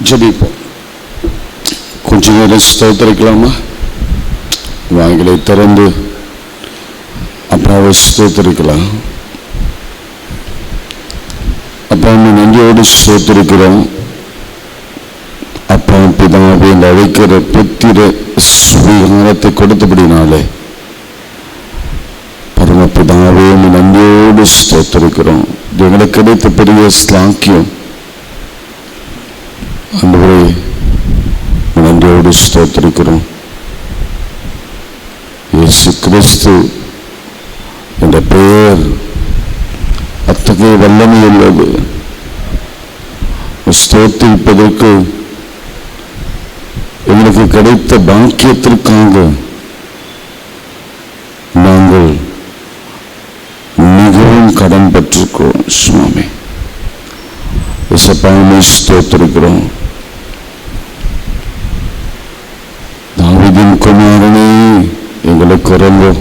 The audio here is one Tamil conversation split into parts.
ஜெபிப்போம். கொஞ்ச நேரம் ஸ்தோத்தரிக்கலாமா? வாய்களை திறந்து அப்பாவை ஸ்தோத்தரிக்கலாம். அப்பா, நன்றியோடு ஸ்தோத்தரிக்கிறோம். அப்பா பிதாவை அழைக்கிற புத்திர சுவீகாரத்தை கொடுத்தபடினாலே பரமபிதாவே நன்றியோடு ஸ்தோத்தரிக்கிறோம். எங்களுக்கு கிடைத்த பெரிய ஸ்லாக்கியம். ஆண்டவரே நன்றியோடு ஸ்தோத்தரிக்கிறோம். இயேசு கிறிஸ்து என்ற பெயர் அத்தகைய வல்லமை உள்ளது. ஸ்தோத்திரிப்பதற்கு எங்களுக்கு கிடைத்த பாக்கியத்திற்காக நாங்கள் மிகவும் கடன் பெற்றிருக்கிறோம். சுவாமி இயேசுவை ஸ்தோத்திரிக்கிறோம். தாவீதின் குமாரனே எங்களுக்கு இறங்கோ.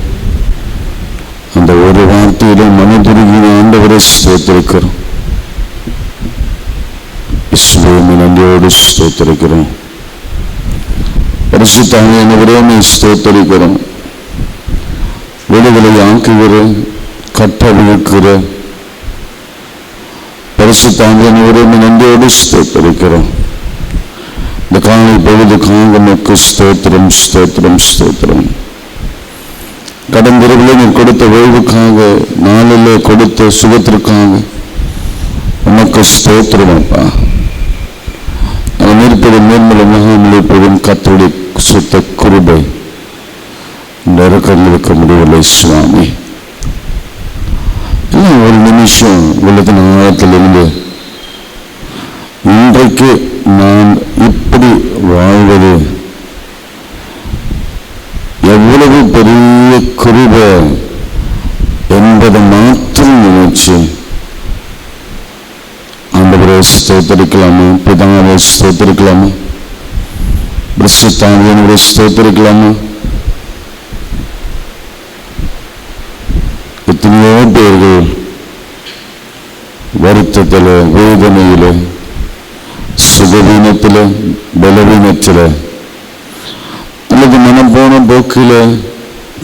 அந்த ஒரு வார்த்தையில மனதுருகின ஆண்டவரை ஸ்தோத்திரிக்கிறோம். இயேசுவை நன்றியோடு ஸ்தோத்திரிக்கிறோம். பரிசுத்த ஆவியானவரே ஸ்தோத்திரிக்கிறோம். விடுதலை ஆக்குகிற கட்டவிழ்க்கிற பரிசுத்த ஆவியானவரே நன்றியோடு ஸ்தோத்திரிக்கிறோம். இந்த காலை பொழுதுக்காக உமக்கு ஸ்தோத்திரம் ஸ்தோத்திரம் ஸ்தோத்திரம். கடந்த இரவில் நீர் கொடுத்த ஓய்வுக்காக, நாளிலே கொடுத்த சுகத்திற்காக உமக்கு ஸ்தோத்திரம். அப்பா, இருப்பதும் மேன்மலமாக இருப்பதும் கர்த்தருடைய சுத்த கிருபை நெருக்கம் இருக்க முடியவில்லை. சுவாமி, ஒரு நிமிஷம் உள்ளத்தின் ஆழத்திலிருந்து இன்றைக்கு நான் இப்படி வாழ்வது எவ்வளவு பெரிய கிருபை என்பதை மாற்றம் நினைச்சு ஆண்டவரை ஸ்தோத்தரிக்கலாமா? பிதாவை ஸ்தோத்தரிக்கலாமா? பரிசுத்தாவியானவரை ஸ்தோத்தரிக்கலாமா? எத்தனையோ பேர்கள் வருத்தத்தில், வேதனையில், சுகவீனத்தில், பலவீனத்தில் அல்லது மனம் போன போக்கில்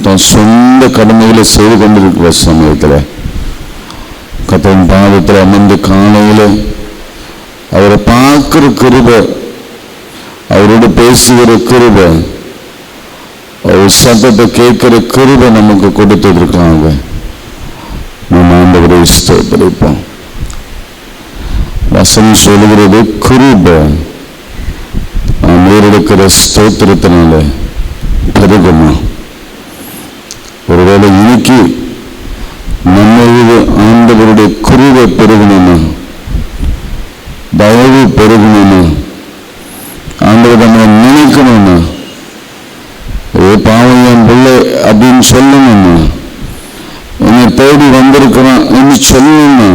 தன் சொந்த கடமைகளை செய்து கொண்டிருக்கிற சமயத்தில் கர்த்தரின் பாதத்தில் அமர்ந்து காலையில் அவரை பார்க்கிற கிருபை, அவரோடு பேசுகிற கிருபை, அவர் சத்தத்தை கேட்கிற கிருபை நமக்கு கொடுத்ததற்காக நம்ம ஆண்டவரை ஸ்தோத்திரிப்போம். வசனம் சொல்லுகிறது கிருபை நாம் நேரெடுக்கிற ஸ்தோத்திரத்தினால பெருகுமா. ஒருவேளை இன்னைக்கு நம்ம ஆண்டவருடைய கிருபை பெருகணுமா, தயவு பெருகணுமா, ஆண்டவர் நம்மளை நினைக்கணுமா, பாவம் என் பிள்ளை அப்படின்னு சொல்லணுமா, என்னை தேடி வந்திருக்கிறான் என்று சொல்லணுமா,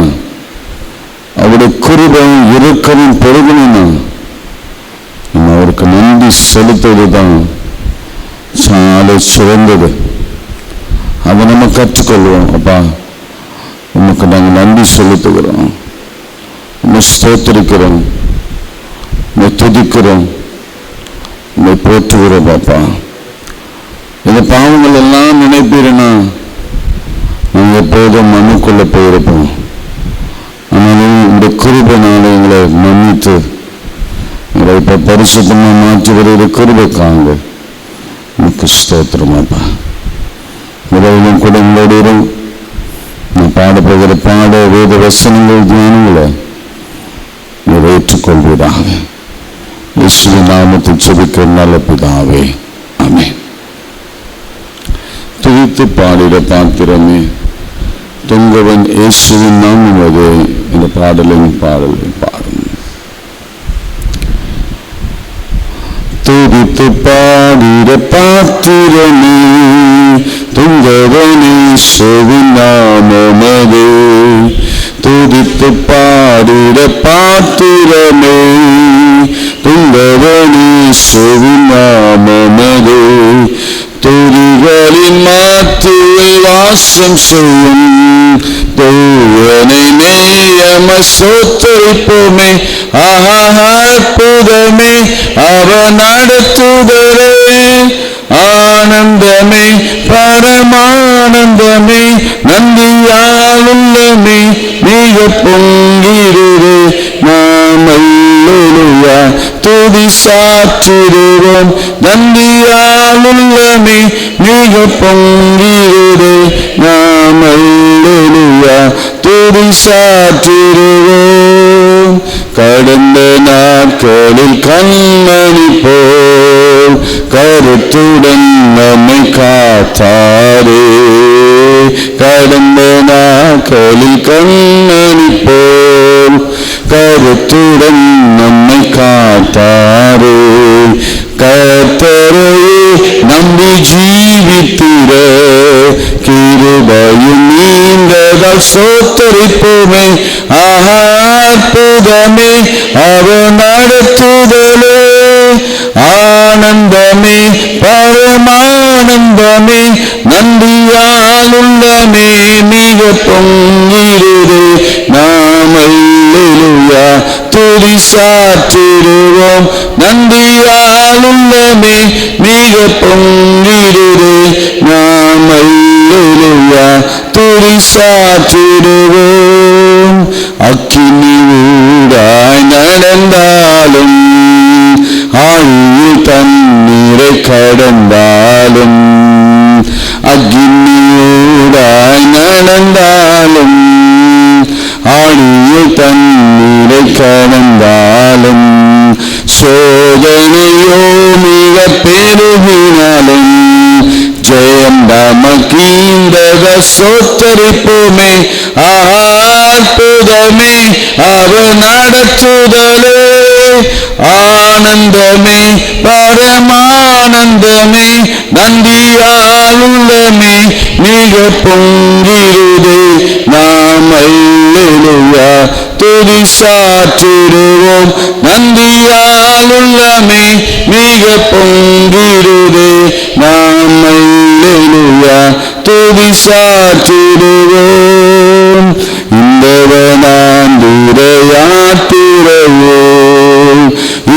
அவருடைய கிருபையும் இரக்கமும் பெருகணுமா, நம்ம அவருக்கு நன்றி செலுத்துவது தான் சாலை சிறந்தது. அதை நம்ம கற்றுக்கொள்வோம். அப்பா, உமக்கு நாங்கள் நன்றி செலுத்துகிறோம், உண்மை ஸ்தோத்திரிக்கிறோம், உண்மை துதிக்கிறோம், உண்மை போற்றுகிறோம். பாப்பா, இந்த பாவங்கள் எல்லாம் நினைப்பீரனா நாங்கள் எப்போதும் மனுக்குள்ள போயிருப்போம். ஆனாலும் இந்த கிருபைனால எங்களை மன்னித்து எங்களை இப்போ பரிசுத்தமாக மாற்றி வருகிற கிருபைக்காங்க உனக்கு ஸ்தோத்திரமாப்பா. முதலிலும் கூட உங்களோடு நான் பாடப்போகிற பாட வேத வசனங்கள் தியானங்களை நீர் ஏற்றுக்கொள்வீராக. இயேசுவின் நாமத்தில் ஜெபிக்கிற நல்ல பிதாவே, ஆமென். துதித்து பாடிட பாத்திரமே தொங்கவன் இயேசுவின் நாமமே இந்த பாடலின் பாடும். துதித்து பாடிட பாத்திரமே தொங்கவன் இயேசுவின் நாமமே. துதித்து பாடிட பாத்திரமே தொங்கவன் இயேசுவின் நாமமே. துதிகளின் மாற்றில் வாசம் செய்யும் சோத்தரிப்போமே. அற்புதமே அவர் நடத்துதலே, ஆனந்தமே பரமானந்தமே, நந்தியால் உள்ளமே மிக பொங்கிடுது. நாம் அல்லேலூயா துதி சாற்றிடுவோம். நந்தியால் உள்ளமே மிக பொங்கிடுது. நாம் அல்லேலூயா துதி சாற்றிடுவோம். கடந்த நாட்களில் கண்மணி போல் கருத்துடன் நம்மை காத்தாரே. கடந்த நாட்களில் கண்மணி போல் கருத்துடன் நம்மை காத்தாரே. கர்த்தரையே நம்பி ஜீவித்திர கிருபையும் நீண்டதால் சோத்தரிப்போமே. அற்புதமே அவர் நடத்துதலே, ஆனந்தமே பரமானந்தமே, நந்தியால் உள்ளமே மிக பொங்கிடுது. நாம் அல்லேலூயா துதி சாற்றிடுவோம். நந்தியால் உள்ளமே மிக பொங்கிடுது. நாம் அல்லேலூயா துதி சாற்றிடுவோம். அக்கினி ஊடாய் நடந்தாலும், ஆழியில் தண்ணீரை கடந்தாலும், அக்கினியூடாய் நடந்தாலும், ஆழியில் தண்ணீரை கடந்தாலும், சோதனையோ மிக பெருகினாலும், ஜெயம் நமக்கீந்தத சோத்தரிப்போமே. அற்புதமே அவர் நடத்துதலே, ஆனந்தமே பரமானந்தமே, நந்தியால் உள்ளமே மிக பொங்கிடுது. நாம் அல்லேலூயா துதி சாற்றிடுவோம். நந்தியால் உள்ளமே மிக பொங்கிடுது. நாம் அல்லேலூயா துதி சாற்றிடுவோம். இந்த வனாந்திர யாத்திரையோ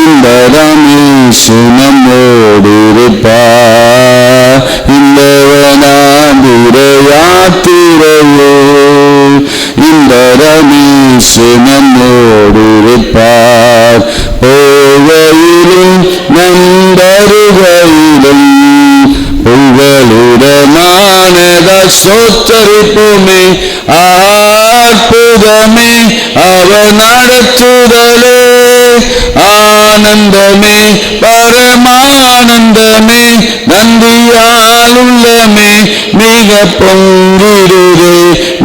இந்த ரமேஷ் நம்மோடு இருப்பார். இந்த வனாந்திர யாத்திரையோ இந்த ரமேஷ் நம்மோடு இருப்பார். போகையிலும் நம்பருகையிலும் புகழுடமானதால் சோத்தரிப்போமே. அற்புதமே அவர் நடத்துதலே, ஆனந்தமே பரமானந்தமே, நந்தியால் உள்ளமே மிக பொங்கிடுது.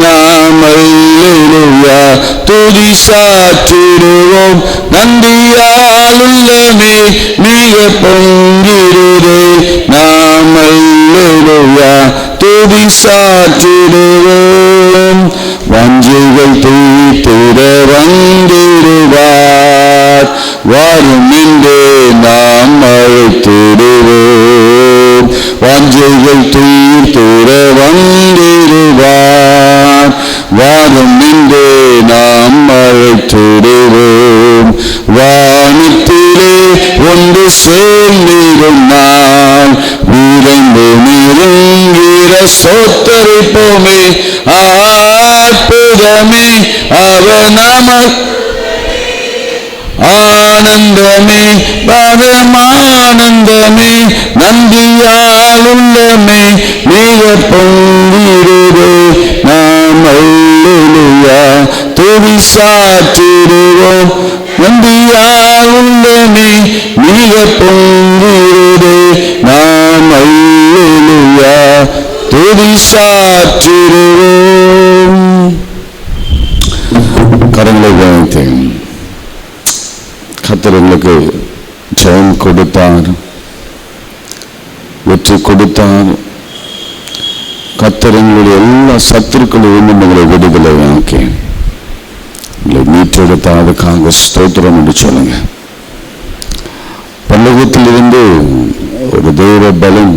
நாம் அல்லேலூயா துதி சாற்றிடுவோம். நந்தியால் உள்ளமே மிக பொங்கிடுது. நாம் அல்லேலூயா துதி சாற்றிடுவோம். வஞ்சைகள் தீர்த்திட வந்திடுவார், வரும் என்று நாம் அழைத்திடுவோம். வஞ்சைகள் தீர்த்திட வந்திடுவார், வரும் என்று நாம் அழைத்திடுவோம். வானத்திலே ஒன்று சேர்ந்திருந்தால் விரைந்து நெருங்கிற சோத்தரிப்போமே. அற்புதமே அவர் ஆனந்தமே பரமானந்தமே, நந்தியால் உள்ளமே மிக பொங்கிடுது. நாம் அல்லேலூயா துதி சாற்றிடுவோம். நந்தியால் உள்ளமே மிக பொங்கிடுது. நாம் அல்லேலூயா துதி சாற்றிடுவோம். கரங்களை கவனித்தேன். கர்த்தர் உங்களுக்கு ஜெயம் கொடுத்தார், வெற்றி கொடுத்தார். கர்த்தர் எங்களுடைய எல்லா சத்துருக்களிலும் உங்களை விடுதலை ஆக்கி உங்களை மீட்டெடுத்த அதுக்காக ஸ்தோத்திரம் என்று சொல்லுங்க. பல்லவத்திலிருந்து ஒரு தெய்வ பலம்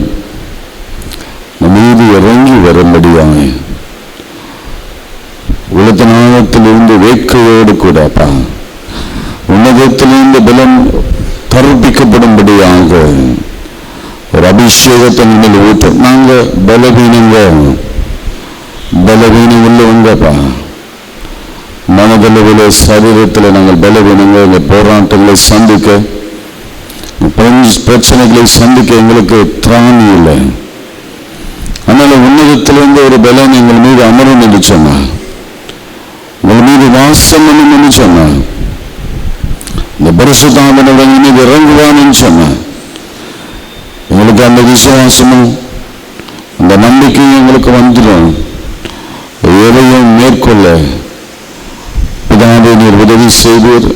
நம்மீது இறங்கி வரும்படியாய் உலகத்திலிருந்து வேட்கையோடு கூடப்பா உன்னதத்திலிருந்து பலம் தருப்பிக்கப்படும்படியாக ஒரு அபிஷேகத்தை நீங்கள் ஊற்ற. நாங்க பலவீனம் உள்ளவங்கப்பா. மனதளவில் சரீரத்தில் நாங்கள் பலவீனங்க. இந்த போராட்டங்களை சந்திக்க, பிரச்சனைகளை சந்திக்க எங்களுக்கு திராணி இல்லை. அதனால உன்னதத்திலிருந்து ஒரு பலன் எங்கள் மீது அமரும் என்று சொன்னார், உங்கள் மீது வாசம் பண்ணும் என்று சொன்னார், இந்த பரிசுத்தாவின் மீது இறங்குவான்னு சொன்னார். எங்களுக்கு அந்த விசுவாசமும் அந்த நம்பிக்கையும் எங்களுக்கு வந்துடும். எதையும் மேற்கொள்ள பிதாவே நீர் உதவி செய்வீர்,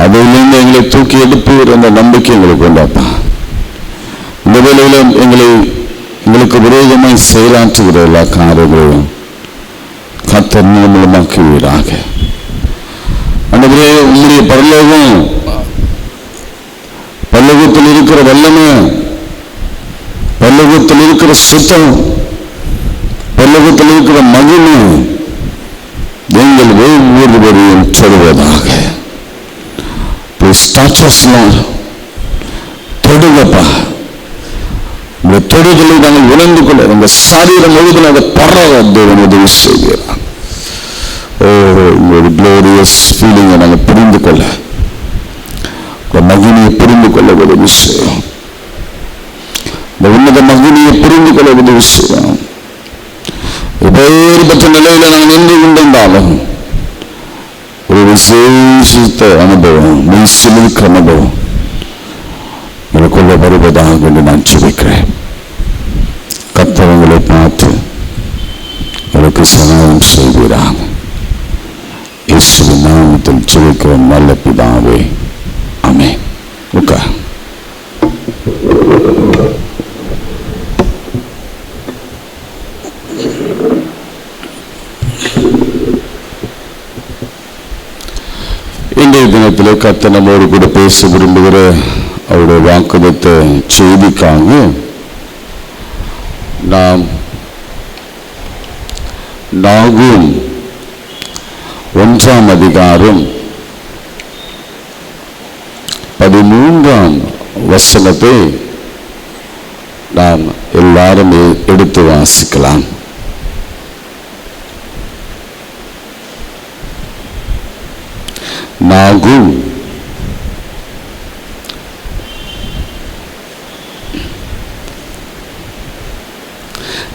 அதிலிருந்து எங்களை தூக்கி எடுப்பீர் என்ற நம்பிக்கை எங்களுக்கு உண்டாப்பா. இந்த வேளையில எங்களுக்கு விரோதமாய் செயலாற்றுகிற எல்லா காரியங்களையும் கர்த்தர் மூலமாக்குவீராக. ஆண்டவரே, உம்முடைய பரலோகத்தில் இருக்கிற வல்லமை, பரலோகத்தில் இருக்கிற சுத்தம், பரலோகத்தில் இருக்கிற மகிமை எங்கள் ஒவ்வொருவரையும் தொடுவதாக. தொடுங்கப்பா. இந்த தொடுதலை நாங்கள் உணர்ந்து கொள்ள உங்க சரீரம் முழுவதும் அதை பரவ தேவன் உதவி செய்கிறார். ஒரு குளோரியஸ் ஃபீலிங்கை நாங்கள் புரிந்து கொள்ள, மகிமையை புரிந்து கொள்ள உதவி செய்யும். இந்த உன்னத மகிமையை புரிந்து கொள்ள உதவி செய்யும். வேறுபட்ட நிலையில நாங்கள் நின்று கொண்டிருந்தாலும் ஒரு விசேஷித்த அனுபவம், மெய்சிலிருக்க அனுபவம் எனக்குள்ள வருவதாக என்று நான் ஜெபிக்கிறேன். கர்த்தர் பார்த்து எனக்கு சகாயம் செய்வீராக. இயேசுவின் நாமத்தில் ஜெபிக்கிற நல்ல பிதாவே, ஆமென். உட்கார். இன்றைய தினத்தில் கர்த்தர் நம்மோடு கூட பேச விரும்புகிற அவருடைய வாக்குதத்த செய்திக்காக நாம் நாகும் 1ஆம் அதிகாரம் 13ஆம் வசனத்தை நாம் எல்லாரும் எடுத்து வாசிக்கலாம். நாகும்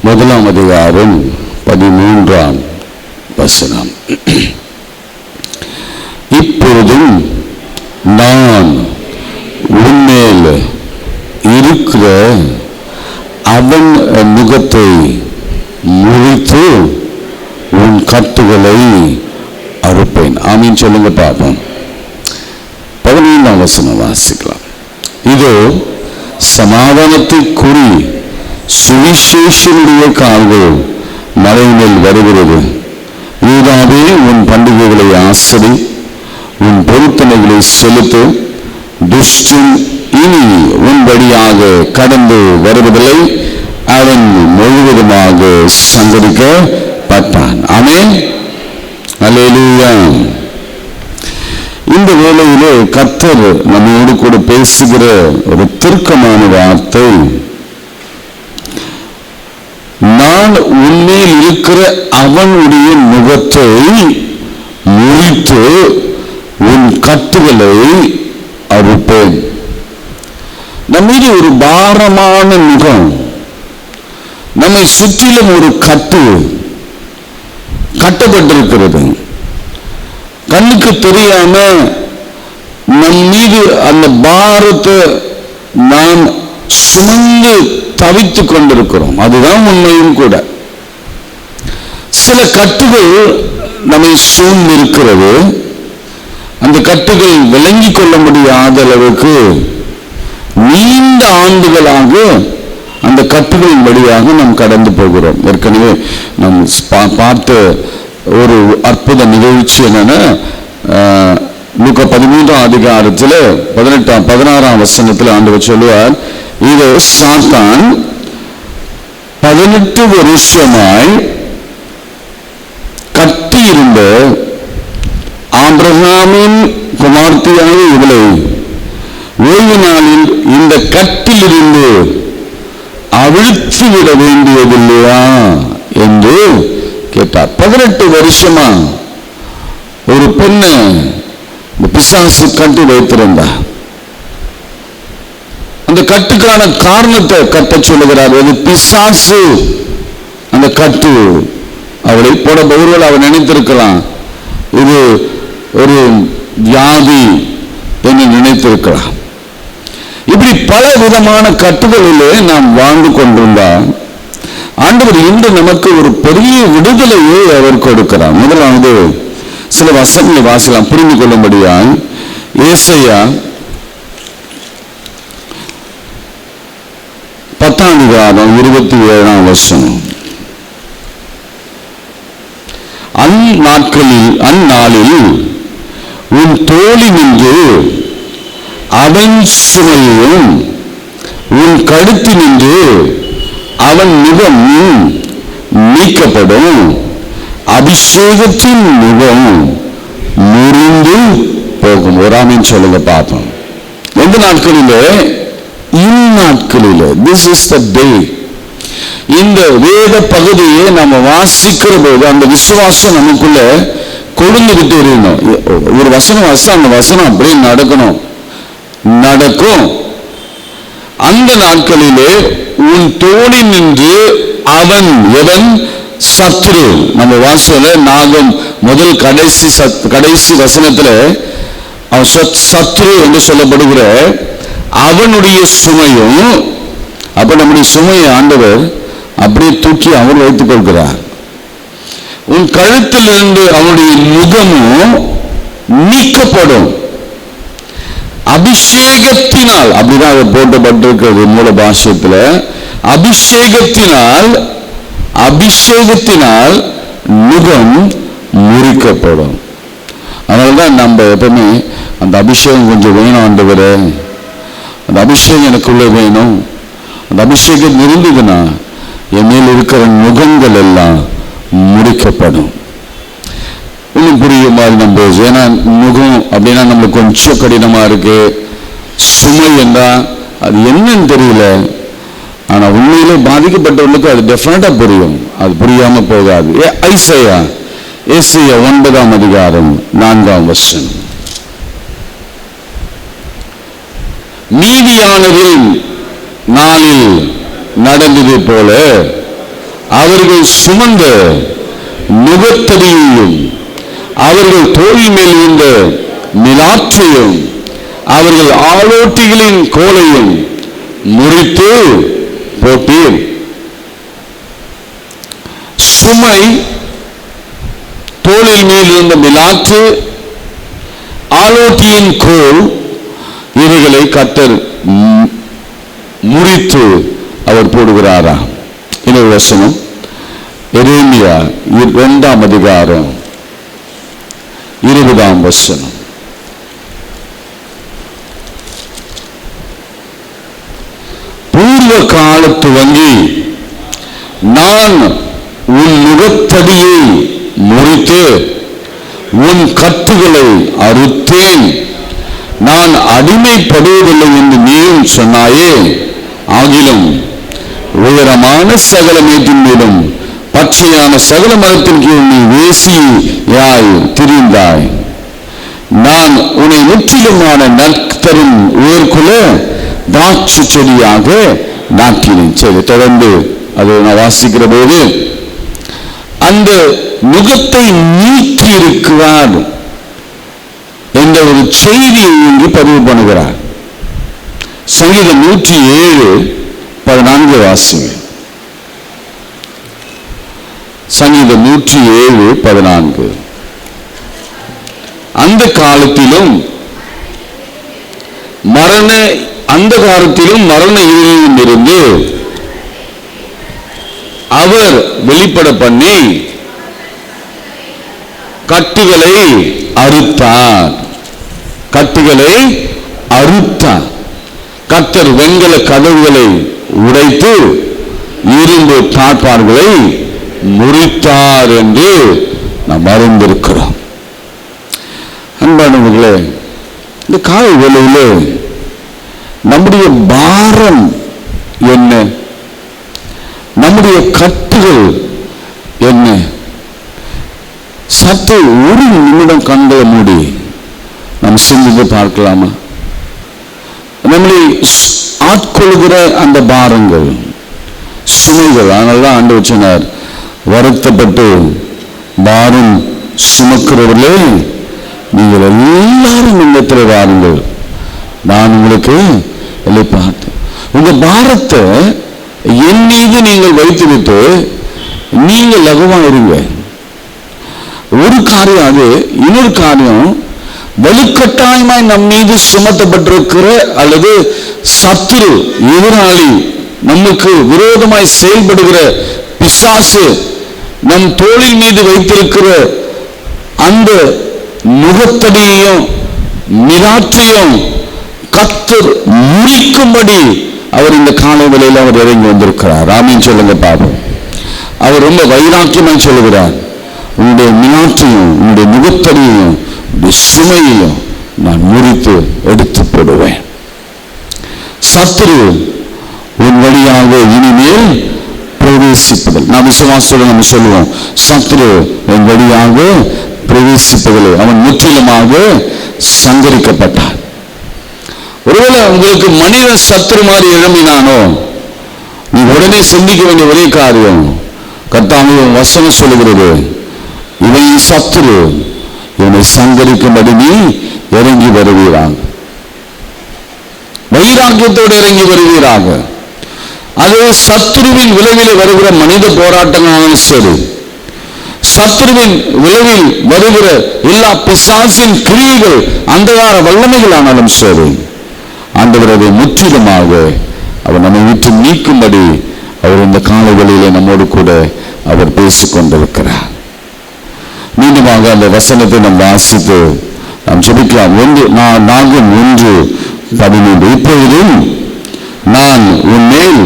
முதலாம் அதிகாரம் 13ஆம் வசனம். இப்பொழுதும் நான் உன்மேல் இருக்கிற அவன் முகத்தை முறித்து உன் கட்டுகளை அறுப்பேன். ஆமீன் சொல்லுங்க பார்ப்போம். 15ஆம் வசனம் வாசிக்கலாம். இதோ சமாதானத்தை கூறி சுவிசேஷனுடைய கால்கள் மலைமேல் வருகிறது. யூதாவே, உன் பண்டிகைகளை ஆசரி, உன் பொருத்தனைகளை செலுத்து. துஷ்டன் இனி உன் வழியாக கடந்து வருவதில்லை, அவன் முழுவதுமாக சங்கரிக்கப்பட்டான். ஆமென். அல்லேலூயா. இந்த வேளையிலே கர்த்தர் நம்மோடு கூட பேசுகிற ஒரு தீர்க்கமான வார்த்தை, நான் உன்மேல் இருக்கிற அவனுடைய முகத்தை முறித்து உன் கட்டுகளை அறுப்பேன். நம்மீது ஒரு பாரமான முகம், நம்மை சுற்றிலும் ஒரு கட்டப்பட்டிருக்கிறது. கண்ணுக்கு தெரியாம நம் மீது அந்த பாரத்தை நாம் சுமந்து தவித்துக் கொண்டிருக்கிறோம். அதுதான் உண்மையும் கூட. சில கட்டுகள் நம்மை சூழ்ந்திருக்கிறது. அந்த கட்டுகள் விளங்கிக் கொள்ள முடியாத அளவுக்கு நீண்ட ஆண்டுகளாக அந்த கட்டுகளின் வழியாக நாம் கடந்து போகிறோம். ஏற்கனவே நாம் பார்த்த ஒரு அற்புத நிகழ்ச்சி என்னன்னா, லூக்கா 13ஆம் அதிகாரத்தில் 16ஆம் வசனத்தில் ஆண்டவர் சொல்லுவார், இது சாத்தான் 18 வருஷமாய் இருந்த ஆபிரகாமின் குமார்த்தியான இவளை ஓய்வு நாளில் இந்த கட்டிலிருந்து அவிழ்த்து விட வேண்டியதில்லையா என்று கேட்டார். 18 வருஷமா ஒரு பெண்ணை பிசாசு கட்டி வைத்திருந்தார். அந்த கட்டுக்கான காரணத்தை கட்ட சொல்லுகிறார். அது பிசாசு அந்த கட்டு அவளை போட. ஒருவேளை அவள் நினைத்திருக்கலாம் இது ஒரு வியாதி என்று நினைத்திருக்கலாம். இப்படி பல விதமான கட்டுகளிலே நாம் வாழ்ந்து கொண்டிருந்தால் ஆண்டவர் இன்று நமக்கு ஒரு பெரிய விடுதலையை அவர் கொடுக்கிறார். முதலாவது சில வசனங்களை வாசிக்கலாம் புரிந்து கொள்ளும்படியாய். ஏசாயா 10:27 அந்நாளில் உன் தோழி நின்று அவன் சுமையும் உன் கழுத்து நின்று அவன் முகம் நீக்கப்படும், அபிஷேகத்தின் முகம் முறிந்து போகும். ஒரு ஆமீன் சொல்லுங்க பார்ப்போம். எந்த நாட்களிலே? இந்நாட்களிலே. திஸ் இஸ் த டே. இந்த வேத பகுதியை நம்ம வாசிக்கிற போது அந்த விசுவாசம் நமக்குள்ள கொழுந்துகிட்டு இருக்கணும். ஒரு வசனம் வாசிச்சா அந்த வசனம் அப்படியே நடக்கணும், நடக்கும். அந்த நாட்களிலே உன் தோழி நின்று அவன் எவன்? சத்ரு. நம்ம வாசல நாகம் முதல் கடைசி வசனத்துல அவன் சத்ரு என்று சொல்லப்படுகிற அவனுடைய சுமையும், அப்ப நம்முடைய சுமையை ஆண்டவர் அப்படியே தூக்கி அவர் வைத்துக் கொள்கிறார். உன் கழுத்திலிருந்து அவனுடைய முகமும் நீக்கப்படும், அபிஷேகத்தினால். அப்படிதான் அவர் போட்டப்பட்டிருக்கிறது மூல பாஷ்யத்துல. அபிஷேகத்தினால் முகம் முறிக்கப்படும். அதனால்தான் நம்ம எப்பவுமே அந்த அபிஷேகம் கொஞ்சம் வேணும் ஆண்டவரே, அந்த அபிஷேகம் எனக்குள்ள வேணும். அந்த அபிஷேகம் இருந்ததுன்னா என் மேல் இருக்கிற முகங்கள் எல்லாம் முறிக்கப்படும். இன்னும் புரிய மாதிரி நம்ம. ஏன்னா முகம் அப்படின்னா நம்மளுக்கு கொஞ்சம் கடினமா இருக்கு. சுமை என்றா அது என்னன்னு தெரியல. ஆனா உண்மையிலே பாதிக்கப்பட்டவர்களுக்கு அது டெஃபினட்டா புரியும். அது புரியாம போகாது. ஏசாயா 9:4 மீதியானவரின் நாளில் நடந்தது போல அவர்கள் சுமந்த முகத்தடியையும் அவர்கள் தோல் மேல் இருந்த மிலாற்றையும் அவர்கள் ஆலோட்டிகளின் கோலையும் முறித்து போட்டீர். சுமை, தோளில் மேல் இருந்த மிலாற்று, ஆலோட்டியின் கோல், இவைகளை கர்த்தர் முறித்து அவர் போடுகிறாரா. இன்னொரு வசனம் எரேமியா 2:20. பூர்வ காலத்து வங்கி நான் உன் முகத்தடியை முறித்து உன் கட்டுகளை அறுத்தேன், நான் அடிமைப்படுவதில்லை என்று நீயும் சொன்னாயே. ஆகிலும் உயரமான சகல மேட்டின் மேலும் பச்சையான சகல மரத்தின் கீழ் நீ வேசியாய் திரிந்தாய். நான் உன்னை முற்றிலுமான நற்தரும் உயர்குல திராட்சை செடியாக நாட்டினேன். சரி, தொடர்ந்து அதை நான் வாசிக்கிற போது அந்த முகத்தை நீக்கி இருக்கிறார் என்ற ஒரு செய்தியை இங்கு பதிவு பண்ணுகிறார். சங்கீதம் 107:14 வாசிங்க. சங்கீதம் 107:14. அந்த காலத்திலும் மரண இருளிலும் இருந்து அவர் வெளிப்பட பண்ணி கட்டுகளை அறுத்தார். கர்த்தர் வெண்கல கதவுகளை உடைத்து இரும்பு தாழ்பார்களை முறித்தார் என்று நாம் அறிந்திருக்கிறோம். அன்பானவர்களே, இந்த காலை வேளையிலே நம்முடைய பாரம் என்ன, நம்முடைய கட்டுகள் என்ன, சற்று ஒரு நிமிடம் கண்களை மூடி நாம் சிந்தித்து பார்க்கலாமா? நம்மளை ஆட்கொள்கிற அந்த பாரங்கள், சுமைகள். அதனால்தான் ஆண்டவர் சொன்னார், வருத்தப்பட்டு பாரம் சுமக்கிறவர்களே நீங்கள் எல்லாரும் இல்லத்தில் வாருங்கள், நான் உங்களுக்கு பார்த்து. உங்க பாரத்தை என் மீது நீங்கள் வைத்துவிட்டு நீங்கள் லகுவா இருங்க. ஒரு காரியம் அது. இன்னொரு காரியம், வலுக்கட்டாயமாய் நம் மீது சுமத்தப்பட்டிருக்கிற அல்லது சத்துரு, எதிராளி, நமக்கு விரோதமாய் செயல்படுகிற பிசாசு நம் தோளின் மீது வைத்திருக்கிற அந்த நுகத்தடியையும் மிராற்றையும் கர்த்தர் முறிக்கும்படி அவர் இந்த காலை வேளையில் அவர் இறங்கி வந்திருக்கிறார். ஆமீன் சொல்லுங்க பாப்போம். அவர் ரொம்ப வைராக்கியமாய் சொல்லுகிறார், உன்னுடைய மிராற்றையும் உன்னுடைய நுகத்தடியையும் சுமையையும் நான் முறித்து எடுத்து போடுவேன். சத்துரு உன் வழியாக இனிமேல் பிரவேசிப்பதில், நான் விசுவாசத்தோடு நம்ம சொல்லுவோம், சத்துரு என் வழியாக பிரவேசிப்பதில் அவன் முற்றிலுமாக சங்கரிக்கப்பட்டான். ஒருவேளை உங்களுக்கு மனித சத்துரு மாதிரி எழும்பினானோ, நீ உடனே சிந்திக்க வேண்டிய ஒரே காரியம், கர்த்தாவே வசனம் சொல்லுகிறது, இவன் சத்துரு, இவனை சங்கரிக்கும்படி நீ இறங்கி வருவீராக, வைராக்கியத்தோடு இறங்கி வருவீராக. அது சத்துருவின் விளைவில் வருகிற மனித போராட்டங்களாலும் சரி, சத்துருவின் விளைவில் வருகிற எல்லா பிசாசின் கிரியைகள், அந்தகார வல்லமைகளானாலும் சரி, ஆண்டவர் அதை முற்றிலுமாக அவர் நம்மை விட்டு நீக்கும்படி அவர் இந்த காலங்களிலே நம்மோடு கூட அவர் பேசிக் கொண்டிருக்கிறார். மீண்டுமாக அந்த வசனத்தை நாம் வாசித்து நாம் ஜெபிக்கலாம். நாகும் 1:13. இப்பொழுதும் நான் உன்மேல்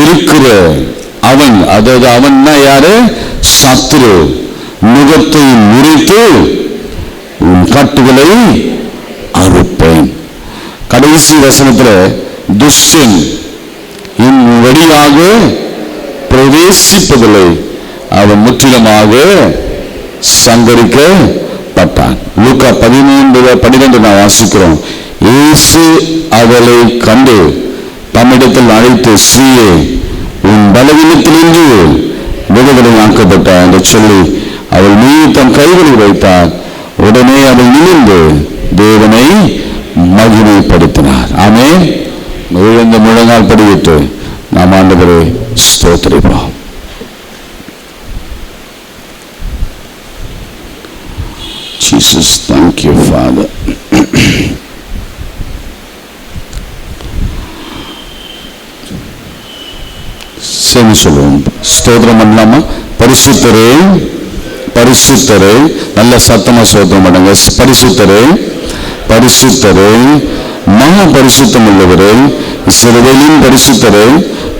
இருக்கிற அவன், அதாவது அவன் யாரு? சத்துரு, முகத்தை முறித்து உன் கட்டுகளை அறுப்பேன். கடைசி வசனத்தில் துஷ்டன் என் வழியாக பிரவேசிப்பதில்லை, அவன் முற்றிலுமாக சங்கரிக்கப்பட்டான். லூக்கா 13:12 நான் வாசிக்கிறோம். இயேசு அவளை கண்டு தம்மிடத்தில் அழைத்து, ஸ்ரீயே, உன் பலவீனத்திலிருந்து விடுதலை ஆக்கப்பட்டார் என்று சொல்லி அவள் மீது தன் கைகளை வைத்தார். உடனே அவள் நிமிர்ந்து தேவனை மகிமைப்படுத்தினார். ஆமென். விழுந்த முழங்கால் படிவிட்டு நாம் ஆண்டவரை ஸ்தோத்திரிப்போம். Jesus, thank you, Father. சரி சொல்லுவோம், ஸ்தோத்திரம் பண்ணலாமா? பரிசுத்தரே, பரிசுத்தரே, நல்ல சத்தமா ஸ்தோத்திரம் பண்ணுங்க. பரிசுத்தரே, பரிசுத்தரே, மகா பரிசுத்தம் உள்ளவரே, இஸ்ரவேலின் பரிசுத்தரே,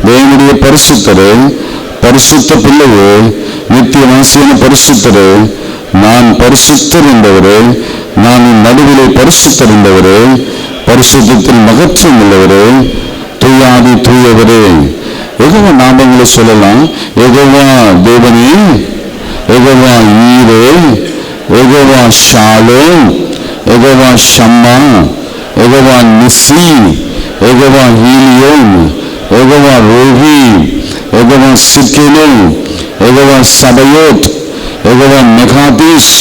தேவனுடைய பரிசுத்தரே, பரிசுத்த பிள்ளையே, நித்திய வாசியான பரிசுத்தரே, நான் பரிசுத்தர் என்பவரே, நான் நடுவிலே பரிசுத்தர் என்பவரே, பரிசுத்தத்தில் மகத்துவம் உள்ளவரே, தூயாதி தூயவரே. யெகோவா நாமங்களை சொல்லலாம். யெகோவா தேவனே, யெகோவா ஈரே, யெகோவா ஷாலோம், யெகோவா ஷம்மா, யெகோவா நிசி, யெகோவா ஹீலியோம், யெகோவா ரோஹி, யெகோவா சிக்கேனோ, யெகோவா சபயோத், யெகோவா மெகாதீஷ்,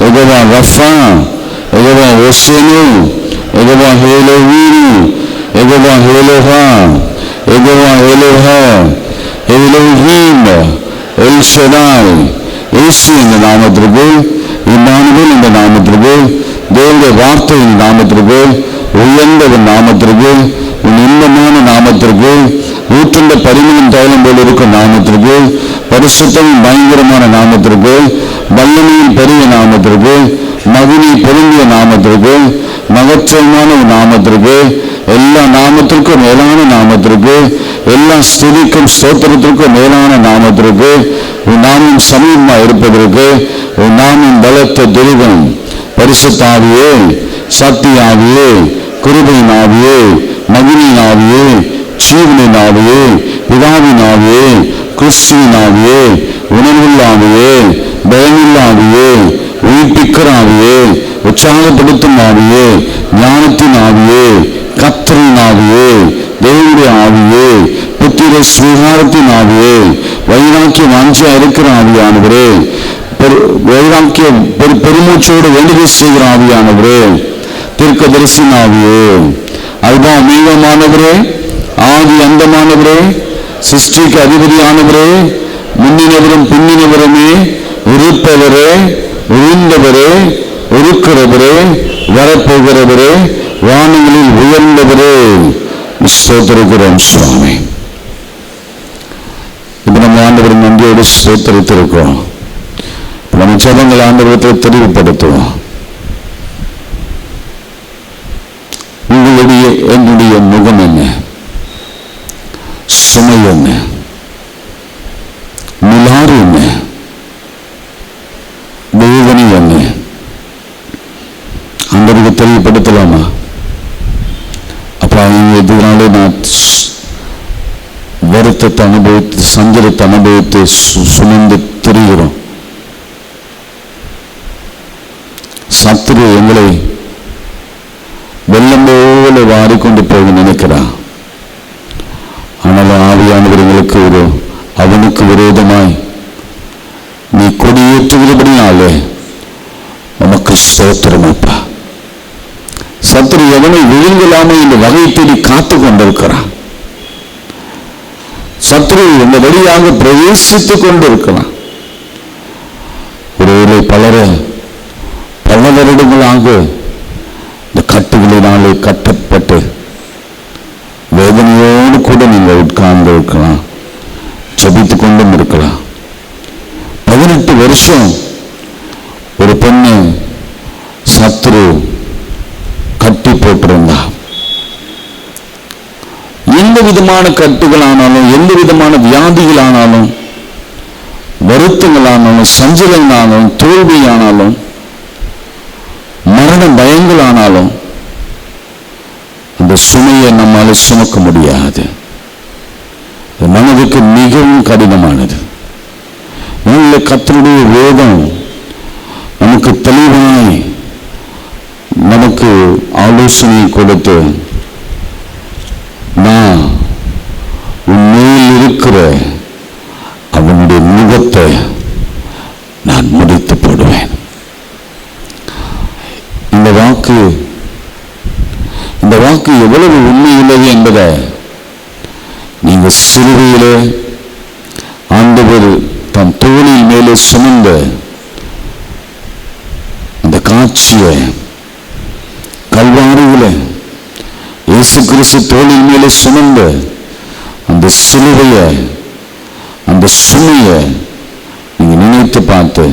யெகோவா ரஃபா, யெகோவா ஓசேனோ, யெகோவா ஹேலோவீனு, யெகோவா ஹேலோஹா, யெகோவா எலோஹா, எலோஹீம், எல் ஷடாய். இயேசு இந்த நாமத்திற்கு, இம்மானுவேல் இந்த நாமத்திற்கு, தேவனுடைய வார்த்தையின் நாமத்திற்கு, உயர்ந்த நாமத்திற்கு, உன் இன்பமான நாமத்திற்கு, ஊற்றுண்ட பரிமளம் தைலம் போல் இருக்கும் நாமத்திற்கு, பரிசுத்தம் பயங்கரமான நாமத்திற்கு, வல்லமையின் பெரிய நாமத்திற்கு, மகிமை பொருந்திய நாமத்திற்கு, மகத்துவமான நாமத்திற்கு, எல்லா நாமத்திற்கும் மேலான நாமத்திற்கு, எல்லா ஸ்துதிக்கும் ஸ்தோத்திரத்திற்கும் மேலான நாமத்திற்கு, உன் நாமம் சமீபமா இருப்பதற்கு, நாமின் பலத்த துருகம், பரிசுத்த ஆவியே, சத்திய ஆவியே, கிருபையின் ஆவியே, மகிமையின் ஆவியே, ஜீவனின் ஆவியே, பிதாவின் ஆவியே, கிறிஸ்துவின் ஆவியே, உணர்வுள்ள ஆவியே, பயனுள்ள ஆவியே, உயிர்ப்பிக்கிற ஆவியே, உற்சாகப்படுத்தும் ஆவியே, ஞானத்தின் ஆவியே, கர்த்தரின் ஆவியே, தேவனுடைய ஆவியே, புத்திர சுவீகாரத்தின் ஆவியே, வைராக்கிய வாஞ்சையா இருக்கிற ஆவியானவரே, வைராக்கிய பெருமூச்சோடு வேண்டுதல் செய்கிற ஆவியானவரே, தீர்க்கதரிசியின் ஆவியே, அல்பா மீகமானவரே, ஆதி அந்தமானவரே, சிருஷ்டிக்கு அதிபதியானவரே, முன்னினவரும் பின்னினவருமே, இருப்பவரே, இருந்தவரே, இருக்கிறவரே, வரப்போகிறவரே, வானங்களில் உயர்ந்தவரே, ஸ்தோத்திரிக்கிறோம் சுவாமி. இப்ப நம்ம ஆண்டவர் நன்றியோடு ஸ்தோத்திரித்திருக்கிறோம். நம்ம ஜெபங்கள் ஆண்டவரத்தை தெளிவுபடுத்துவோம். உங்களுடைய என்னுடைய முகம் என்ன, சுமை என்ன, நிலாறு என்ன, வேதனை என்ன, ஆண்டவருக்கு தெளிவுபடுத்தலாமா? அப்ப இதனாலே நான் வருத்தத்தை அனுபவித்து, சஞ்சலத்தை அனுபவித்து சுமந்து திரிகிறோம். சத்துரு எங்களை வெள்ளம் போல வாரிக்கொண்டு போக நினைக்கிறான். ஆனால் ஆவியானவர் எங்களுக்கு அவனுக்கு விரோதமாய் நீ கொடியேற்றுகிறபடினாலே உனக்கு ஸ்தோத்திரம் அப்பா. சத்துரு எவனை விழுங்கலாமே இந்த வகை தேடி காத்து கொண்டிருக்கிறான். சத்துரு இந்த வழியாக பிரவேசித்துக் கொண்டிருக்கிறான். ஒருவேளை பல வருடங்களாக இந்த கட்டுகளினாலே கட்டப்பட்டு வேதனையோடு கூட நீங்கள் உட்கார்ந்து இருக்கலாம், ஜெபித்துக் கொண்டும் இருக்கலாம். 18 வருஷம் ஒரு பெண்ணு சத்துரு கட்டி போட்டிருந்தா. எந்த விதமான கட்டுகளானாலும், எந்த விதமான வியாதிகளானாலும், வருத்தங்களானாலும், சஞ்சலங்களானாலும், தோல்வியானாலும், மரண பயங்களானாலும் அந்த சுமையை நம்மால் சுமக்க முடியாது. மனதுக்கு மிகவும் கடினமானது. கர்த்தருடைய வேதம் நமக்கு தெளிவாய் நமக்கு ஆலோசனை கொடுத்து, நான் உண்மையில் இருக்கிற அவனுடைய முகத்தை நான் முடித்து போடுவேன். இந்த வாக்கு எவ்வளவு உண்மையுள்ளது என்பதை நீங்க சிலுவையிலே ஆண்டவர் தன் தோளின் மேலே சுமந்த அந்த காட்சியை, கல்வாரியில இயேசு கிறிஸ்து தோளின் மேலே சுமந்த அந்த சிலுவைய, அந்த சுமைய நீங்க நினைத்து பார்த்து,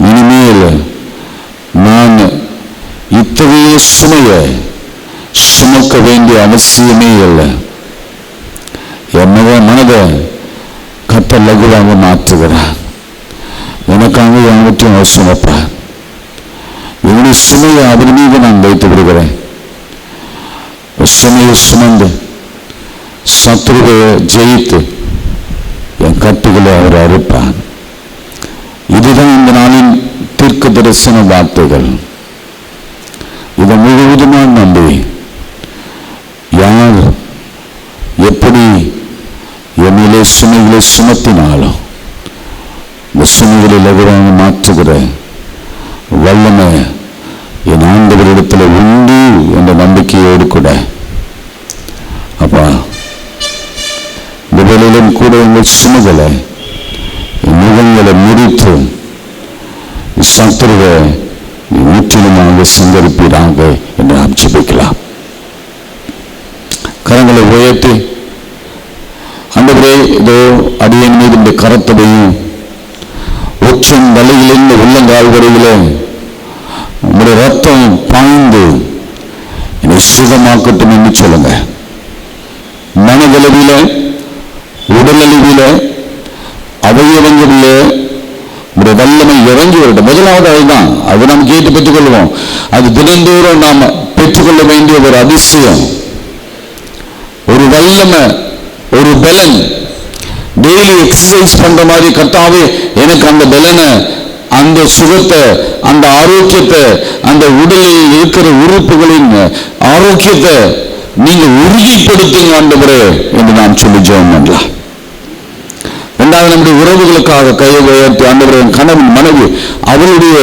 இனிமேல் நான் இத்தகைய சுமைய சுமக்க வேண்டிய அவசியமே இல்லை. என் மனதை கர்த்தர் லகுவாக மாற்றுகிறார். எனக்காக யாவற்றையும் அவர் சுமப்பார். என்னுடைய சுமையை அவர் மீது நான் வைத்து விடுகிறேன். சுமையை சுமந்து சத்துருவை ஜெயித்து என் கட்டுகளை அவர் அறுப்பார். இதுதான் இந்த நாளின் தீர்க்க தரிசன வார்த்தைகள். இதை முழுவதுமாக நம்பி யார் எப்படி என்னிலே சுமைகளை சுமத்தினாலும் இந்த சுமைகளை லகுவாக மாற்றுகிற வல்லமை என் ஆண்டவரிடத்தில் உண்டு என்ற நம்பிக்கையோடு கூட, அப்பா இந்த வேளையிலும் கூட எங்கள் சுமைகளை, முகங்களை முடித்து சத்துருவை முற்றிலுமாக சந்தரிப்பீராக என்று நாம் ஜெபிக்கலாம். கரங்களை உயர்த்தி, ஆண்டவரே, இதோ அடியேன் மீது இந்த கரத்தையும் உச்சம் தலையிலிருந்து உள்ளங்கால் வரையிலே உங்களுடைய ரத்தம் பாய்ந்து என்னை சுகமாக்கட்டும் என்று சொல்லுங்க. மனதளவில, உடலளவில, அவயவங்களிலே உங்களுடைய வல்லமை இறங்கி வரட்டும். முதலாவது அதுதான், அது நாம் கேட்டு பெற்றுக்கொள்வோம். அது தினந்தோறும் நாம் பெற்றுக்கொள்ள வேண்டிய ஒரு அதிசயம், ஒரு வல்லமை, ஒரு பலன். டெய்லி எக்ஸசைஸ் பண்ற மாதிரி, கர்த்தாவே எனக்கு அந்த பலனை, அந்த சுகத்தை, அந்த ஆரோக்கியத்தை, அந்த உடலில் இருக்கிற உறுப்புகளின் ஆரோக்கியத்தை நீங்க உறுதிப்படுத்துங்க ஆண்டவரே என்று நாம் சொல்லி ஜெபம் பண்ணலாம். இரண்டாவது, நம்முடைய உறவுகளுக்காக கையை உயர்த்தி, ஆண்டவரே கணவன் மனைவி அவருடைய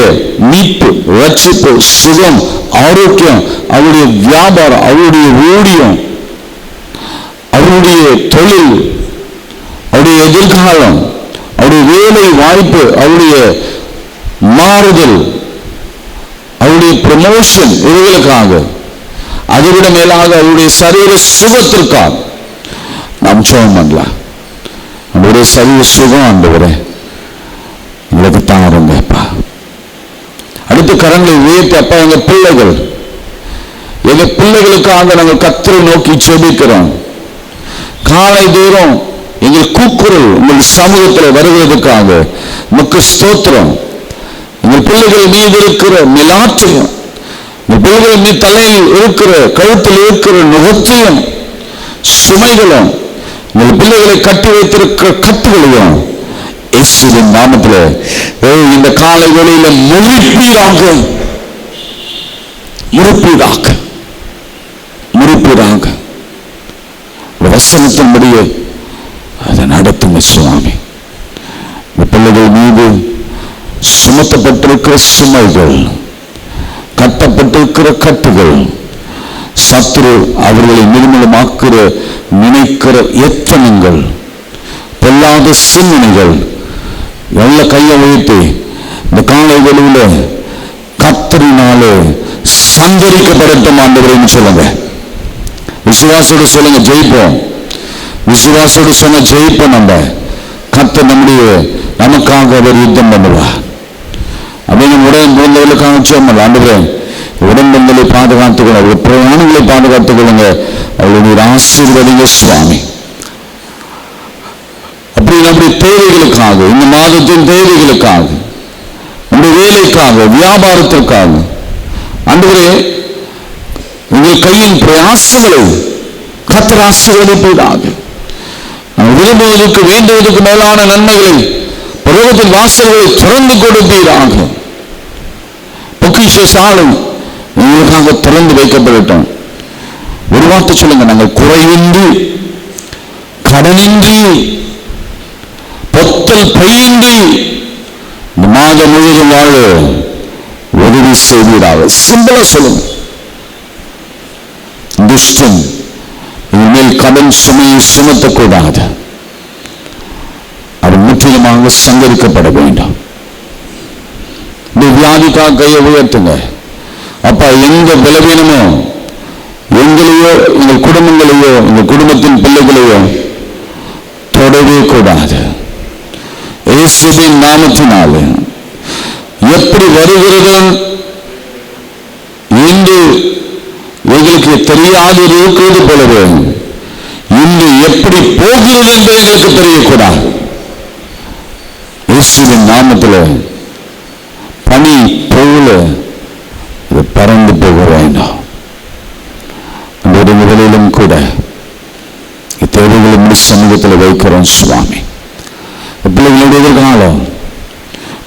மீட்பு, ரட்சிப்பு, சுகம், ஆரோக்கியம், அவருடைய வியாபாரம், அவருடைய ஊழியம், அவருடைய தொழில், அவருடைய எதிர்காலம், அவருடைய வேலை வாய்ப்பு, அவருடைய மாறுதல், அவருடைய ப்ரமோஷன், இவர்களுக்காக, அதைவிட மேலாக அவருடைய சரீர சுகத்திற்காக நாம் ஜெபம் பண்ணலாம். நம்முடைய சரீர சுகம் ஆண்டவரே எங்களுக்கு தாருங்கப்பா. அடுத்து கரங்களை உயர்த்தி, அப்பா எங்க பிள்ளைகளுக்காக நாங்கள் கர்த்தரை நோக்கி ஜெபிக்கிறோம். காலை தூரம் எங்கள் கூக்குரல் உங்கள் சமூகத்தில் வருவதற்காக உமக்கு ஸ்தோத்திரம். எங்கள் பிள்ளைகள் மீது இருக்கிற மிலாற்றையும், எங்கள் பிள்ளைகள் மீது தலையில் இருக்கிற, கழுத்தில் இருக்கிற நுகத்தையும், சுமைகளும், எங்கள் பிள்ளைகளை கட்டி வைத்திருக்கிற கட்டுகளையும் இயேசுவின் நாமத்தில் இந்த காலை வேளையில முறிப்பீராக, முறிப்பீராக, முறிப்பீராக. வசனத்தின்படியே அதை நடத்துங்க சுவாமி. பிள்ளைகள் மீது சுமத்தப்பட்டிருக்கிற சுமைகள், கட்டப்பட்டிருக்கிற கட்டுகள், சத்துரு அவர்களை நிர்மூலமாக்குற நினைக்கிற எத்தனங்கள், பொல்லாத சிந்தனைகள், நல்ல கையை உயர்த்தி இந்த காலை வெளியில கர்த்தரினாலே சந்தரிக்கப்படட்டும் ஆண்டவரேன்னு சொல்லுங்க. விசுவாசோடு சொல்லுங்க, ஜெயிப்போம். விசுவாசோடு சொன்ன ஜெயிப்போம். நம்ம கர்த்தர் நமக்காக அவர் யுத்தம் பண்ணுவார் அப்படின்னு உடன் பிறந்தவர்களுக்காக சொன்ன ஆண்டவரே உடன்பந்தலை பாதுகாத்துக் கொள்ள, பிரயாணங்களை பாதுகாத்துக் கொள்ளுங்க, அவளுடைய ஆசீர்வதிங்க சுவாமி. அப்படி நம்முடைய தேவைகளுக்காக, இந்த மாதத்தின் தேவைகளுக்காக, நம்முடைய வேலைக்காக, வியாபாரத்திற்காக ஆண்டவரே உங்கள் கையின் பிரயாசங்களை கர்த்தர் ஆசீர்வதிப்பீராக. விரும்புவதற்கு வேண்டுவதற்கு மேலான நன்மைகளை, பரலோகத்தின் வாசல்களை திறந்து கொடுப்பீராக. பொக்கிஷ சாலை உங்களுக்காக திறந்து வைக்கப்படட்டும். ஒரு வார்த்தை சொல்லுங்க, நாங்கள் குறைவின்றி, கடனின்றி, பொத்தல் பையின்றி இந்த மாதம் முழுவதும் வாழ உதவி செய்வீராக. சிம்பிளா சொல்லுங்க. துஷ்டன் இனிமேல் கடன் சுமையை சுமத்தக்கூடாது. அது முற்றிலுமாக சங்கரிக்கப்பட வேண்டும். இந்த வியாதிக்காக கையை உயர்த்துங்க. அப்பா, எந்த பலவீனமோ எங்களையோ, எங்கள் குடும்பங்களையோ, எங்கள் குடும்பத்தின் பிள்ளைகளையோ தொடவே கூடாது. இயேசுவின் நாமத்தினாலே எப்படி வருகிறது என்று எங்களுக்கு தெரியாது இருக்கிறது போலவே இன்று எப்படி போகிறது என்று எங்களுக்கு தெரியக்கூடாது. இயேசுவின் நாமத்தில் பனி போல இது பறந்து போக வேண்டாம். அந்த நிலையிலும் கூட தேவைகளை முடி சமூகத்தில் வைக்கிறோம் சுவாமி. பிள்ளைகளுடைய எதிர்காலம்,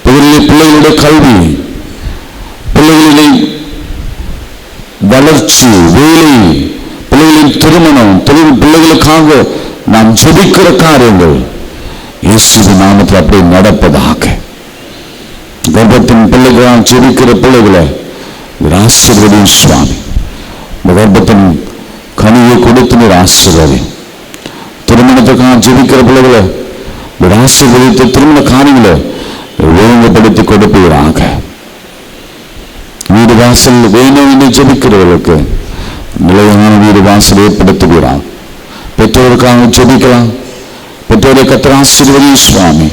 பிள்ளைகளுடைய கல்வி, பிள்ளைகளுடைய வளர்ச்சி, வேலை, பிள்ளைகளின் திருமணம், பிள்ளைகளுக்காக நாம் ஜெபிக்கிற காரியங்கள் இயேசுவின் நாமத்தில் அப்படி நடப்பதாக. கர்ப்பத்தின் பிள்ளைகளால் ஜெபிக்கிற பிள்ளைகளை ஆசீர்வதியும் சுவாமி. இந்த கர்ப்பத்தின் கனியை கொடுத்து நீர் ஆசீர்வதி. திருமணத்துக்காக ஜெபிக்கிற பிள்ளைகளை ஆசீர்வதித்து திருமண காரியங்களை ஒழுங்குபடுத்தி கொடுப்பீராக. வீடு வாசல் வேணும் என்று ஜெபிக்கிறவர்களுக்கு நிலையான வீடு வாசல் ஏற்படுத்துகிறான். பெற்றோருக்காக ஜெபிக்கலாம். பெற்றோரை கர்த்தர் ஆசீர்வதியும் சுவாமி.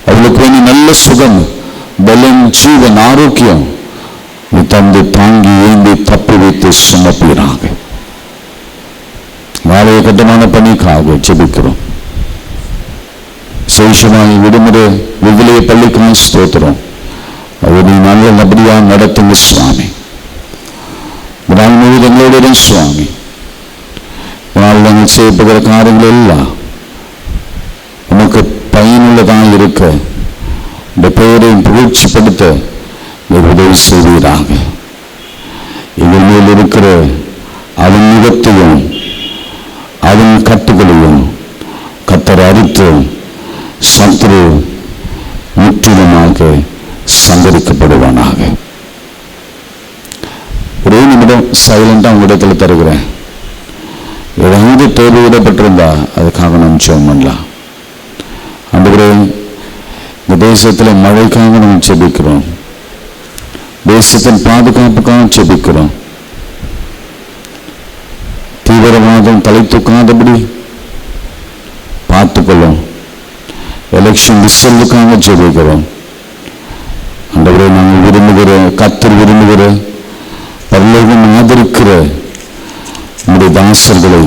அவர்களுக்கு வேண்டிய நல்ல சுகம், பலம், ஜீவன், ஆரோக்கியம் தந்து தாங்கி ஏந்தி தப்பி வைத்து சுமப்பீராக. நாளைய கட்டமான பணிக்காக ஜெபிக்கிறோம். சேஷமாய் விடுமுறை விடுதலை பள்ளிக்கான ஸ்தோத்திரம். அவர் நீ நல்லபடியாக நடத்துங்க சுவாமி. நாள் முழுவதும் எங்களோட சுவாமி. நாங்கள் செய்யப்படுகிற காரியங்கள் எல்லாம் உமக்கு பயனுள்ளதாக இருக்க இந்த பெயரை புகழ்ச்சிப்படுத்த உதவி செய்வீராக. எங்கள் மேல் இருக்கிற அவன் முகத்தையும் அவன் கட்டுகளையும் கத்தர் அறுத்து சத்துரு முற்றிலுமாக சந்தரிக்கப்படுவானாக. ஒரே நிமிடம் சைலண்டா உங்களிடத்தில் தருகிறேன். ஏதாவது தேர்வு விடப்பட்டிருந்தா அதுக்காக நாம் ஜெபம் பண்ணலாம். ஆண்டவரே, இந்த தேசத்தில் மழைக்காக நாம் ஜெபிக்கிறோம், தேசத்தின் பாதுகாப்புக்காக ஜெபிக்கிறோம், தீவிரவாதம் தலை தூக்காதபடி பார்த்துக்கொள்ளும், எலெக்ஷன் ரிசல்ட்டுக்காக ஜெபிக்கிறோம். ஆண்டவரே, நாங்கள் விரும்புகிற கர்த்தர் விரும்புகிற பரலோகம் ஆதரிக்கிற நம்முடைய தாசர்களை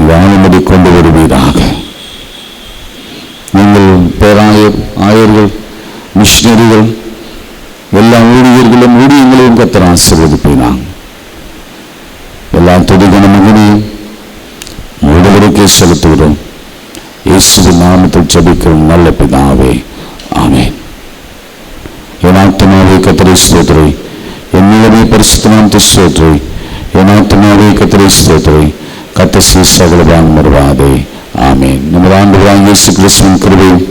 வாழும்படி கொண்டு வருவீராக. நீங்கள் பேராயர், ஆயர்கள், மிஷினரிகள், எல்லா ஊழியர்களும் ஊழியங்களையும் கர்த்தர் ஆசீர்வதிப்பீராக. எல்லா துதிகன மகனையும் ஒருவருக்கே செலுத்துகிறோம். இயேசுவின் நாமத்தில் ஜெபிக்கிறோம் நல்ல பிதாவே, ஆமென். என் ஆத்துமாவே கர்த்தரை ஸ்தோத்திரி, என் நிலவே பரிசுத்த நாமத்தை ஸ்தோத்திரி, என் ஆத்துமாவே கர்த்தரை ஸ்தோத்திரி, கர்த்தர் செய்த சகலவான் மறவாதே, ஆமென். நமது ஆண்டவராகிய இயேசு கிறிஸ்துவின் கிருபையும்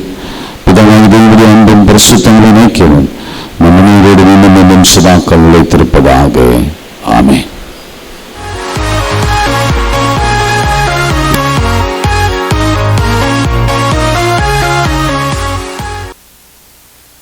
பிதாவாகிய தேவனுடைய அன்பும் பரிசுத்தங்களும் ஐக்கியமும் நம் அனைவரோடு இன்னும் சதாக்கள் நிலைத்திருப்பதாக, ஆமென்.